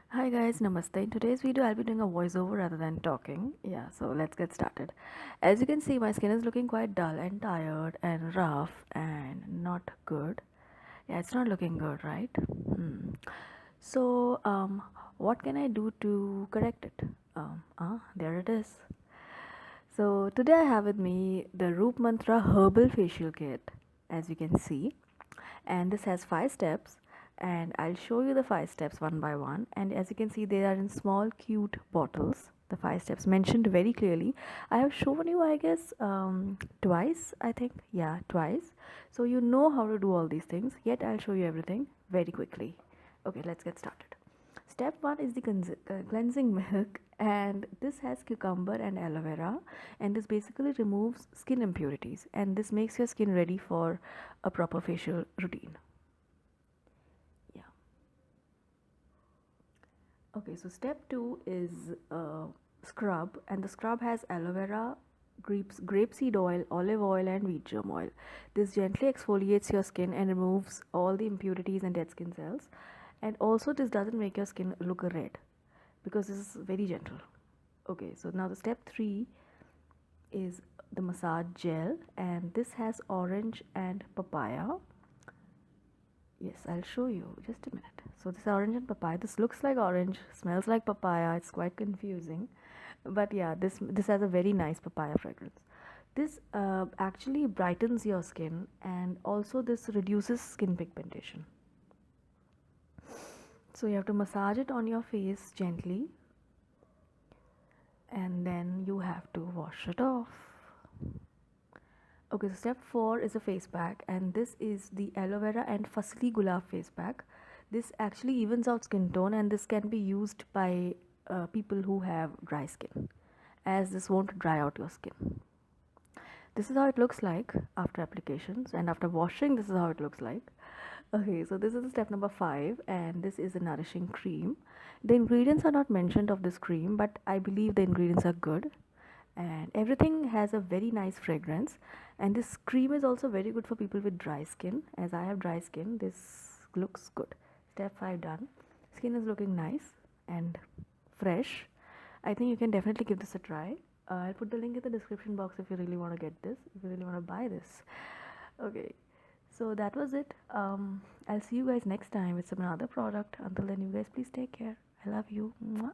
Hi guys, namaste. In today's video, I'll be doing a voiceover rather than talking. Yeah, so let's get started. As you can see, my skin is looking quite dull and tired and rough and not good. Yeah, it's not looking good, right? So, what can I do to correct it? There it is. So today I have with me the Roop Mantra Herbal Facial Kit, as you can see, and this has 5 steps, and I'll show you the 5 steps one by one. And as you can see, they are in small, cute bottles. The 5 steps mentioned very clearly. I have shown you, I guess, twice. I think, yeah, twice. So you know how to do all these things. Yet I'll show you everything very quickly. Okay, let's get started. Step 1 is the cleansing milk, and this has cucumber and aloe vera, and this basically removes skin impurities, and this makes your skin ready for a proper facial routine. Yeah. Okay, so step 2 is scrub, and the scrub has aloe vera, grapeseed oil, olive oil, and wheat germ oil. This gently exfoliates your skin and removes all the impurities and dead skin cells. And also, this doesn't make your skin look red because this is very gentle. Okay, so now the step 3 is the massage gel, and this has orange and papaya. Yes, I'll show you, just a minute. So this orange and papaya, this looks like orange, smells like papaya, it's quite confusing, but yeah, this has a very nice papaya fragrance. This actually brightens your skin, and also this reduces skin pigmentation. So you have to massage it on your face gently, and then you have to wash it off. Okay, so step 4 is a face pack, and this is the aloe vera and Fasli Gulab face pack. This actually evens out skin tone, and this can be used by people who have dry skin, as this won't dry out your skin. This is how it looks like after applications, and after washing, this is how it looks like. Okay, so this is step number 5, and this is a nourishing cream. The ingredients are not mentioned of this cream, but I believe the ingredients are good, and everything has a very nice fragrance. And this cream is also very good for people with dry skin. As I have dry skin, this looks good. Step 5 done. Skin is looking nice and fresh. I think you can definitely give this a try. I'll put the link in the description box if you really want to get this, if you really want to buy this. Okay, so that was it. I'll see you guys next time with some another product. Until then, you guys please take care. I love you. Mwah.